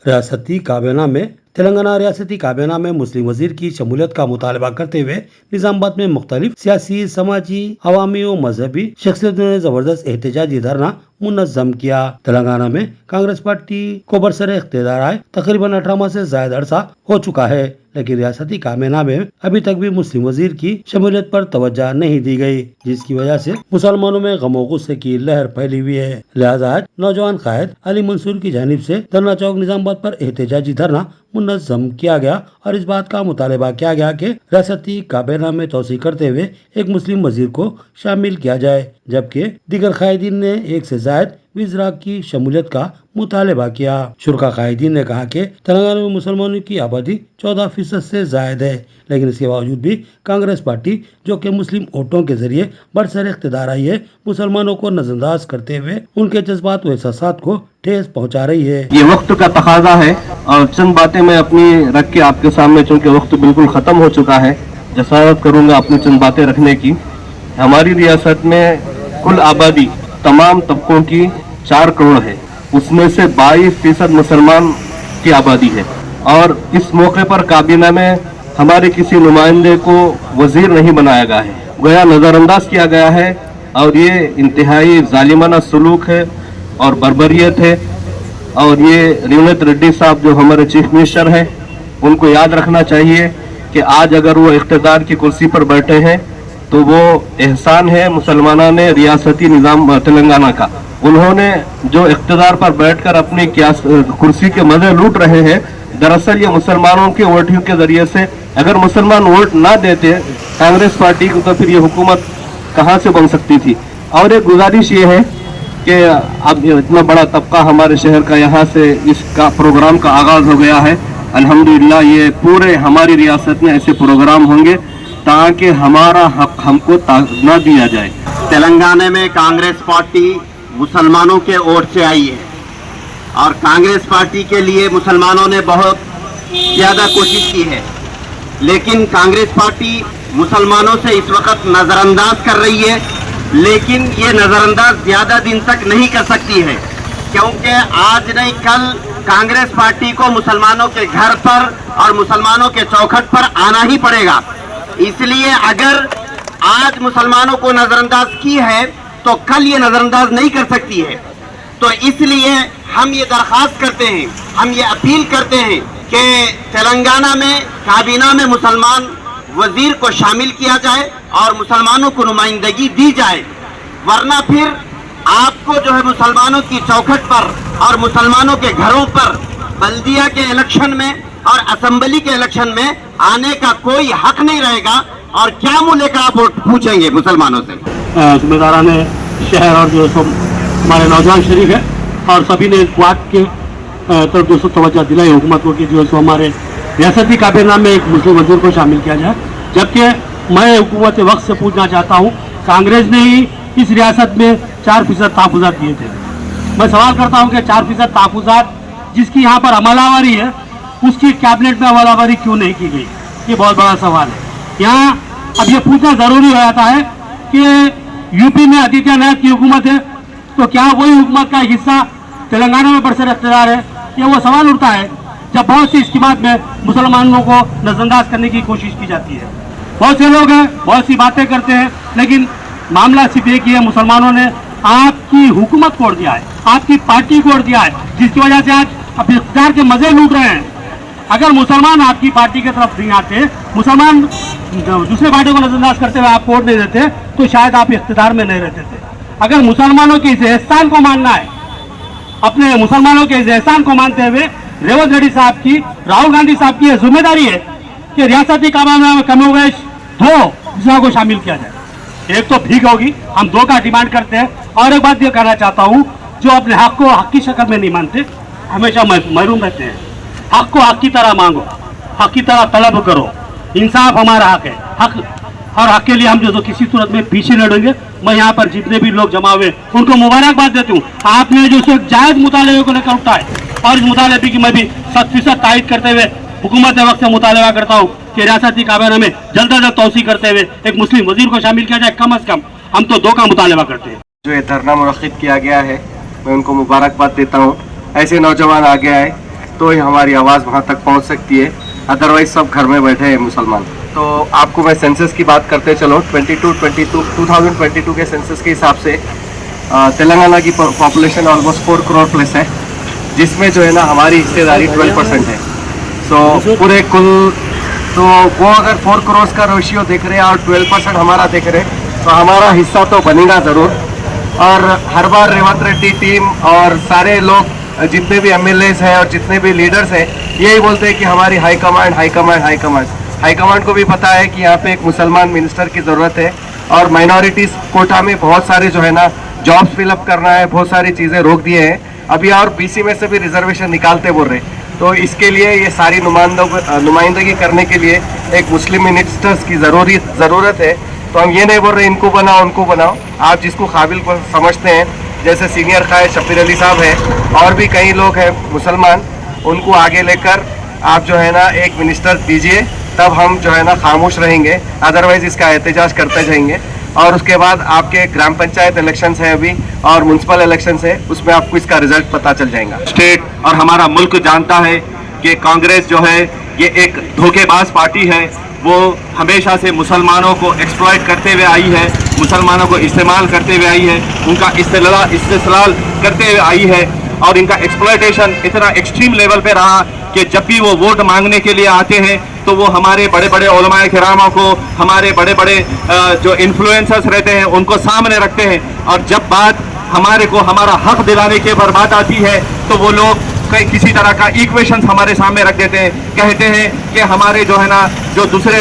रियासती काबीना में तेलंगाना रियासती काबीना में मुस्लिम वजीर की शमूलियत का मुतालबा करते हुए निजामाबाद में मुख्तलिफ सियासी, समाजी, अवामी और मजहबी शख्सियतों ने जबरदस्त एहतजाजी धरना मुनज़्ज़म किया। तेलंगाना में कांग्रेस पार्टी को बरसर इख्तियार आए तकरीबन 18 माह से ज्यादा अरसा हो चुका है, लेकिन रियासती काबीना में अभी तक भी मुस्लिम वजीर की शमूलियत पर तवज्जो नहीं दी गई, जिसकी वजह से मुसलमानों में गम और गुस्से की लहर फैली हुई है। लिहाजा आज नौजवान कायद अली मंसूर की जानिब से धरना चौक निजामाबाद पर एहतजाजी धरना मुनज़्ज़म किया गया और इस बात का मुतालबा किया गया कि रियासती काबीना में तोसी करते हुए एक मुस्लिम वजीर को शामिल किया जाए, जबकि दीगर कायदीन ने एक से जायद वज़रा की शमूलियत का मुतालबा किया। शुरा कायदीन ने कहा कि तेलंगाना में मुसलमानों की आबादी 14% से ज्यादा है, लेकिन इसके बावजूद भी कांग्रेस पार्टी जो कि मुस्लिम वोटों के जरिए बरसर इख्तियार आई है, मुसलमानों को नजरअंदाज करते हुए उनके जज्बात व एहसासात को ठेस पहुंचा रही है। ये वक्त का तकाजा है और चंद बातें मैं अपनी रख के आपके सामने, चूंकि वक्त बिल्कुल खत्म हो चुका है, जसारत करूंगा अपनी चंद बातें रखने की। हमारी रियासत में कुल आबादी तमाम तबकों की 4 करोड़ है, उसमें से 22% मुसलमान की आबादी है और इस मौके पर काबीना में हमारे किसी नुमाइंदे को वजीर नहीं बनाया गया है, गोया नज़रअंदाज किया गया है और ये इंतहाई जालिमाना सलूक है और बर्बरियत है। और ये रेवंत रेड्डी साहब जो हमारे चीफ मिनिस्टर हैं, उनको याद रखना चाहिए कि आज अगर वो इख्तियार की कुर्सी पर बैठे हैं तो वो एहसान है मुसलमानों ने रियासती निज़ाम तेलंगाना का। उन्होंने जो इख्तियार पर बैठकर अपनी कुर्सी के मजे लूट रहे हैं, दरअसल ये मुसलमानों के वोटिंग के जरिए से, अगर मुसलमान वोट ना देते कांग्रेस पार्टी को तो फिर ये हुकूमत कहाँ से बन सकती थी। और एक गुजारिश ये है कि अब इतना बड़ा तबका हमारे शहर का यहाँ से इसका प्रोग्राम का आगाज हो गया है, अल्हम्दुलिल्लाह ये पूरे हमारी रियासत में ऐसे प्रोग्राम होंगे ताकि हमारा हक हमको न दिया जाए। तेलंगाना में कांग्रेस पार्टी मुसलमानों के वोट से आई है और कांग्रेस पार्टी के लिए मुसलमानों ने बहुत ज़्यादा कोशिश की है, लेकिन कांग्रेस पार्टी मुसलमानों से इस वक्त नज़रअंदाज कर रही है। लेकिन ये नज़रअंदाज ज़्यादा दिन तक नहीं कर सकती है, क्योंकि आज नहीं कल कांग्रेस पार्टी को मुसलमानों के घर पर और मुसलमानों के चौखट पर आना ही पड़ेगा। इसलिए अगर आज मुसलमानों को नज़रअंदाज की है तो कल ये नज़रअंदाज नहीं कर सकती है। तो इसलिए हम ये दरख्वास्त करते हैं, हम ये अपील करते हैं कि तेलंगाना में काबीना में मुसलमान वजीर को शामिल किया जाए और मुसलमानों को नुमाइंदगी दी जाए, वरना फिर आपको जो है मुसलमानों की चौखट पर और मुसलमानों के घरों पर बल्दिया के इलेक्शन में और असेंबली के इलेक्शन में आने का कोई हक नहीं रहेगा। और क्या मुँह लेकर आप वोट पूछेंगे मुसलमानों से? जिम्मेदारान शहर और जो हमारे नौजवान शरीक है और सभी ने इस बात के तरफ दोस्तों तवज्जो दिलाई हुकूमत को कि जो सो हमारे रियासती काबीना में एक मुस्लिम वजीर को शामिल किया जाए। जबकि मैं हुकूमत वक्त से पूछना चाहता हूँ, कांग्रेस ने ही इस रियासत में 4% तहफ़्फ़ुज़ात दिए थे। मैं सवाल करता हूँ कि 4% तहफ़्फ़ुज़ात जिसकी यहाँ पर अमलावरी है, उसकी कैबिनेट में अमलावरी क्यों नहीं की गई? ये बहुत बड़ा सवाल है। यहाँ अब ये पूछना ज़रूरी हो जाता है कि यूपी में आदित्यनाथ की हुकूमत है, तो क्या वही हुकूमत का हिस्सा तेलंगाना में बरसर इख्तियार है? ये वो सवाल उठता है जब बहुत सी स्कीमात में मुसलमानों को नज़रअंदाज करने की कोशिश की जाती है। बहुत से लोग हैं, बहुत सी बातें करते हैं, लेकिन मामला सिर्फ एक ही है, मुसलमानों ने आपकी हुकूमत को दिया है, आपकी पार्टी को दिया है, जिसकी वजह से आज अपने इख्तियार के मजे लूट रहे हैं। अगर मुसलमान आपकी पार्टी की तरफ नहीं आते, मुसलमान दूसरे पार्टी को नजरअंदाज करते हुए आप वोट नहीं देते, तो शायद आप इख्तियार में नहीं रहते थे। अगर मुसलमानों के इस एहसान को मानना है, अपने मुसलमानों के इस एहसान को मानते हुए रेवंत रेड्डी साहब की, राहुल गांधी साहब की यह जिम्मेदारी है कि रियासती काबीना में कमोवेश 2 वज़ीरों को शामिल किया जाए। एक तो ठीक होगी, हम 2 का डिमांड करते हैं। और एक बात ये कहना चाहता हूँ, जो अपने हक को हक की शक्ल में नहीं मानते, हमेशा महरूम रहते हैं। हक को हक की तरह मांगो, हक की तरह तलब करो। इंसाफ हमारा हक है, हक और हक के लिए हम जो किसी सूरत में पीछे लड़ेंगे। मैं यहाँ पर जितने भी लोग जमा हुए उनको मुबारकबाद देती हूँ। आपने जो एक जायज़ मुतालबे को लेकर उठाए और इस मुतालबे की मैं भी 100% तायद करते हुए हुकूमत वक्त से मुतालबा करता हूँ कि रियासती काबीना में जल्द अज जल्द तौसी करते हुए एक मुस्लिम वजीर को शामिल किया जाए। कम अज़ कम हम तो 2 का मुतालबा करते हैं। जो ये धरना मुनक़्क़िद किया गया है, मैं उनको मुबारकबाद देता हूँ। ऐसे नौजवान आगे आए तो ही हमारी आवाज़ वहाँ तक पहुँच सकती है, अदरवाइज सब घर में बैठे हैं मुसलमान। तो आपको मैं सेंसस की बात करते चलो, 2022 के सेंसस के हिसाब से तेलंगाना की पॉपुलेशन ऑलमोस्ट 4 करोड़ प्लस है, जिसमें जो है ना हमारी हिस्सेदारी 12% है। सो पूरे कुल तो वो अगर 4 करोड़ का रेशियो देख रहे हैं और 12% हमारा देख रहे हैं, तो हमारा हिस्सा तो बनेगा ज़रूर। और हर बार रेवंत रेड्डी टीम और सारे लोग जितने भी एमएलएस हैं और जितने भी लीडर्स हैं यही बोलते हैं कि हमारी हाई कमांड को भी पता है कि यहाँ पे एक मुसलमान मिनिस्टर की ज़रूरत है, और माइनॉरिटीज़ कोटा में बहुत सारे जो है ना जॉब्स फिलअप करना है, बहुत सारी चीज़ें रोक दिए हैं अभी, और बीसी में से भी रिजर्वेशन निकालते बोल रहे। तो इसके लिए ये सारी नुमाइंदगी करने के लिए एक मुस्लिम मिनिस्टर्स की ज़रूरत है। तो हम ये नहीं बोल रहे इनको बनाओ उनको बनाओ, आप जिसको काबिल को समझते हैं, जैसे सीनियर कायद शब्बीर अली साहब हैं और भी कई लोग हैं मुसलमान, उनको आगे लेकर आप जो है ना एक मिनिस्टर दीजिए, तब हम जो है ना खामोश रहेंगे, अदरवाइज इसका एहतजाज करते जाएंगे। और उसके बाद आपके ग्राम पंचायत इलेक्शंस है अभी और म्यूनसिपल इलेक्शंस है, उसमें आपको इसका रिजल्ट पता चल जाएगा। स्टेट और हमारा मुल्क जानता है कि कांग्रेस जो है ये एक धोखेबाज पार्टी है, वो हमेशा से मुसलमानों को एक्सप्लॉइट करते हुए आई है, मुसलमानों को इस्तेमाल करते हुए आई है, उनका इस्तेलाल करते हुए आई है, और इनका एक्सप्लॉइटेशन इतना एक्सट्रीम लेवल पे रहा कि जब भी वो वोट मांगने के लिए आते हैं तो वो हमारे बड़े बड़े उलमाए किरामों को, हमारे बड़े बड़े जो इन्फ्लुएंसर्स रहते हैं उनको सामने रखते हैं, और जब बात हमारे को हमारा हक दिलाने के पर बात आती है तो वो लोग किसी तरह का इक्वेशंस हमारे सामने रख देते हैं, कहते हैं कि हमारे जो है ना जो दूसरे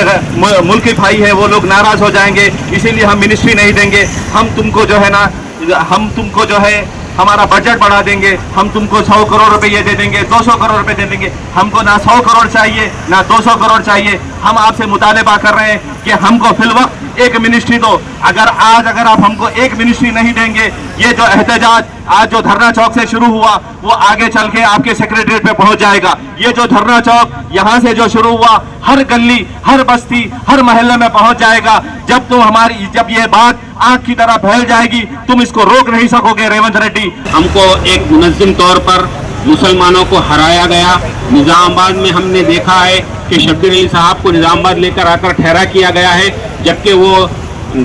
मुल्की भाई है वो लोग नाराज हो जाएंगे, इसीलिए हम मिनिस्ट्री नहीं देंगे, हम तुमको जो है हमारा बजट बढ़ा देंगे, हम तुमको 100 करोड़ रुपये दे देंगे, 200 करोड़ रुपए दे देंगे। हमको ना 100 करोड़ चाहिए ना 200 करोड़ चाहिए, हम आपसे मुतालबा कर रहे हैं कि हमको फिलवक्त एक मिनिस्ट्री दो। अगर आप हमको एक मिनिस्ट्री नहीं देंगे, ये जो एहतजाज आज जो धरना चौक से शुरू हुआ वो आगे चल के आपके सेक्रेटरीट पे पहुंच जाएगा। ये जो धरना चौक यहाँ से जो शुरू हुआ हर गली, हर बस्ती, हर मोहल्ले में पहुंच जाएगा। जब ये बात आग की तरह फैल जाएगी, तुम इसको रोक नहीं सकोगे रेवंत रेड्डी। हमको एक मुनज़्ज़म तौर पर मुसलमानों को हराया गया। निज़ामाबाद में हमने देखा है कि शब्बीर अली साहब को निज़ामाबाद लेकर आकर ठहरा किया गया है, जबकि वो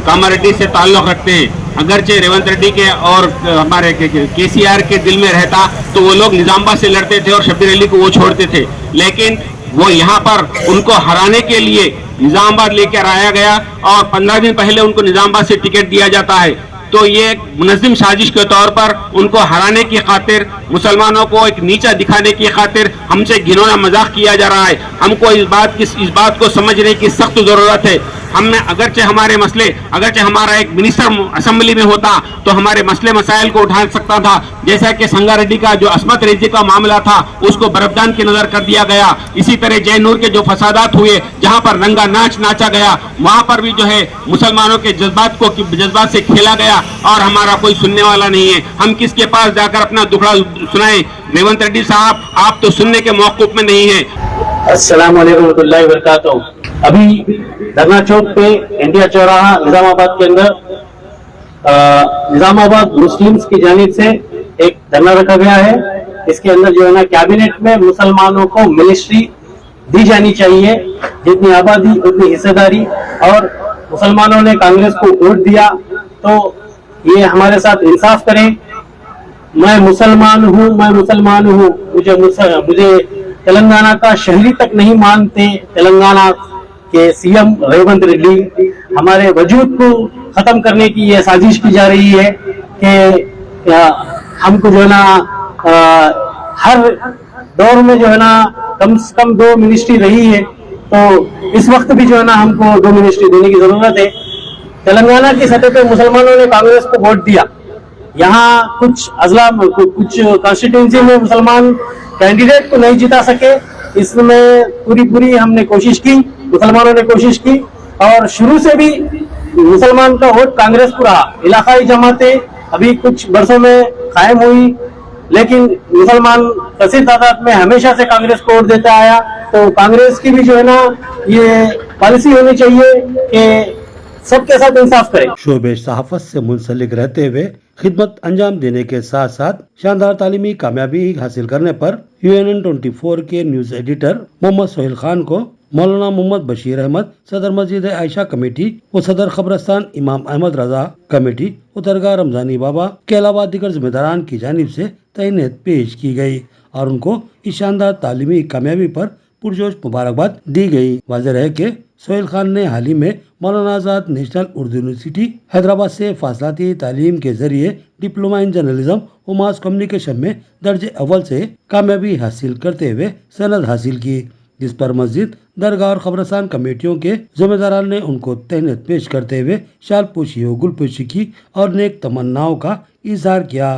कामारेड्डी से ताल्लुक़ रखते हैं। अगरचे रेवंत रेड्डी के और हमारे केसीआर के दिल में रहता तो वो लोग निज़ामाबाद से लड़ते थे और शब्बीर अली को वो छोड़ते थे, लेकिन वो यहाँ पर उनको हराने के लिए निज़ामाबाद लेकर आया गया और 15 दिन पहले उनको निज़ामाबाद से टिकट दिया जाता है। तो ये एक मुनज़्ज़म साजिश के तौर पर उनको हराने की खातिर, मुसलमानों को एक नीचा दिखाने की खातिर हमसे घिनौना मजाक किया जा रहा है। हमको इस बात को समझने की सख्त ज़रूरत है। हमने अगरचे हमारा एक मिनिस्टर असेंबली में होता तो हमारे मसले मसाइल को उठा सकता था, जैसा कि संगारेड्डी का जो अस्मत रेजी का मामला था उसको बरफदान की नजर कर दिया गया। इसी तरह जयनूर के जो फसादात हुए, जहां पर रंगा नाच नाचा गया, वहां पर भी जो है मुसलमानों के जज्बात से खेला गया और हमारा कोई सुनने वाला नहीं है। हम किसके पास जाकर अपना दुखड़ा सुनाएं? रेवंत रेड्डी साहब, आप तो सुनने के मौक़िफ़ में नहीं है। अस्सलाम वालेकुम रहमतुल्लाहि व बरकातहू। अभी धरना चौक पे इंडिया चौराहा निजामाबाद के अंदर निजामाबाद मुस्लिम्स की जानिब से एक धरना रखा गया है। इसके अंदर जो है ना कैबिनेट में मुसलमानों को मिनिस्ट्री दी जानी चाहिए, जितनी आबादी उतनी हिस्सेदारी, और मुसलमानों ने कांग्रेस को वोट दिया तो ये हमारे साथ इंसाफ करें। मैं मुसलमान हूँ, मुझे तेलंगाना का शहरी तक नहीं मानते। तेलंगाना के सीएम रेवंत रेड्डी, हमारे वजूद को खत्म करने की ये साजिश की जा रही है कि हमको जो है ना हर दौर में जो है ना कम से कम 2 मिनिस्ट्री रही है, तो इस वक्त भी जो है ना हमको 2 मिनिस्ट्री देने की जरूरत है। तेलंगाना की सतह पे मुसलमानों ने कांग्रेस को वोट दिया। यहाँ कुछ कॉन्स्टिट्यूंसी में मुसलमान कैंडिडेट को नहीं जिता सके, इसमें पूरी हमने कोशिश की, मुसलमानों ने कोशिश की, और शुरू से भी मुसलमान का वोट कांग्रेस को रहा। इलाकाई जमातें अभी कुछ वर्षों में कायम हुई, लेकिन मुसलमान कसीर तादाद में हमेशा से कांग्रेस को वोट देता आया। तो कांग्रेस की भी जो है ना ये पॉलिसी होनी चाहिए कि सबके साथ इंसाफ करें। शोबे सहाफत से मुंसलिक रहते हुए खिदमत अंजाम देने के साथ साथ शानदार तालीमी कामयाबी हासिल करने पर UNN 24 के न्यूज एडिटर मोहम्मद सोहेल खान को मौलाना मोहम्मद बशीर अहमद, सदर मस्जिद आयशा कमेटी व सदर खबरस्तान इमाम अहमद रजा कमेटी व दरगाह रमजानी बाबा के अलावा दीगर जिम्मेदारान की जानिब से तहनीत पेश की गई और उनको इस शानदार तालीमी कामयाबी पर पुरजोश मुबारकबाद दी गई। वाज़ेह है कि सोहेल खान ने हाल ही में मौलाना आज़ाद नेशनल उर्दू यूनिवर्सिटी हैदराबाद से फासलाती तालीम के जरिए डिप्लोमा इन जर्नलिज्म और मास कम्युनिकेशन में दर्जे अव्वल से कामयाबी हासिल करते हुए सनद हासिल की, जिस पर मस्जिद, दरगाह और खबरस्तान कमेटियों के जिम्मेदारान ने उनको तहनीत पेश करते हुए शाल पोशी व गुल पोशी की और नेक तमन्नाओं का इजहार किया।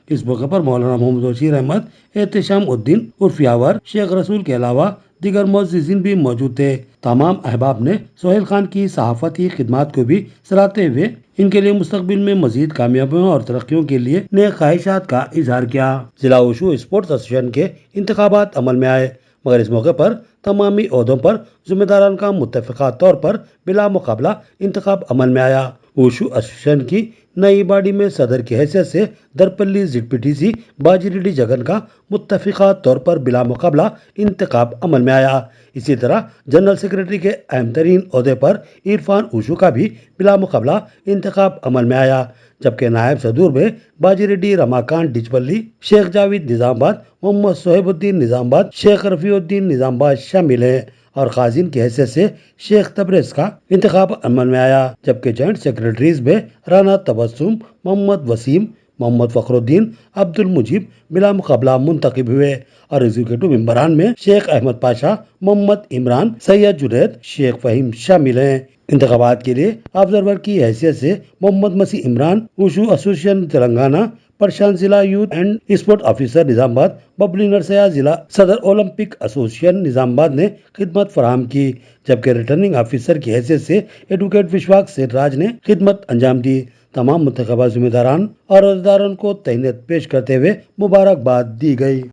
इस मौके पर मौलाना मोहम्मद बशीर अहमद, एहतशाम उद्दीन उर्फ यावर, शेख रसूल के अलावा दीगर मुअज़्ज़िज़ीन भी मौजूद थे। तमाम अहबाब ने सोहेल खान की सहाफ़ती खिदमात को भी सराहते हुए इनके लिए मुस्तकबिल में मजीद कामयाबियों और तरक्कियों के लिए नेक ख्वाहिशात का इजहार किया। जिला वुशु स्पोर्ट्स एसोसिएशन के इंतखाबात अमल में आए, मगर इस मौके पर तमामी ओहदों पर जिम्मेदारान का मुत्तफ़िक़ा तौर पर बिला मुकाबला इंतखाब अमल में आया। वुशु एसोसिएशन की नई बॉडी में सदर की हैसियत से दरपल्ली ZPTC बाजीरेड्डी जगन का मुत्तफ़िक़ा तौर पर बिला मुकाबला इंतखाब अमल में आया। इसी तरह जनरल सेक्रेटरी के अहम तरीन ओहदे पर इरफान वुशु का भी बिला मुकाबला इंतखाब अमल में आया, जबकि नायब सदूर में बाजीरेड्डी रमाकांत डिचपल्ली, शेख जावेद निजामाबाद, मोहम्मद सोहेबुद्दीन निजामाबाद, शेख रफ़ीउद्दीन निजामाबाद शामिल हैं और खाजिन की हैसियत से शेख तबरेज का इंतखाब अमल में आया, जबकि जॉइंट सेक्रेटरीज में राना तबस्सुम, मोहम्मद वसीम, मोहम्मद फखरुद्दीन, अब्दुल मुजीब बिला मुकाबला मुंतखब हुए और एग्जीक्यूटिव मेंबरान में शेख अहमद पाशा, मोहम्मद इमरान, सैयद जुनैद, शेख फहीम शामिल हैं। इंतखाबात के लिए ऑब्जर्वर की हैसियत से मोहम्मद मसीह इमरान, वुशु एसोसिएशन तेलंगाना, प्रशांत जिला youth and sport officer Nizamabad, Babli Narsaiah जिला सदर ओलंपिक एसोसिएशन निजामाबाद ने खिदमत फराहम की, जबकि रिटर्निंग ऑफिसर की हैसियत से एडवोकेट विश्वास सेठ राज ने खिदमत अंजाम दी। तमाम मुतखबा जिम्मेदारान और अहदेदारों को तहनीत पेश करते हुए मुबारकबाद दी गई।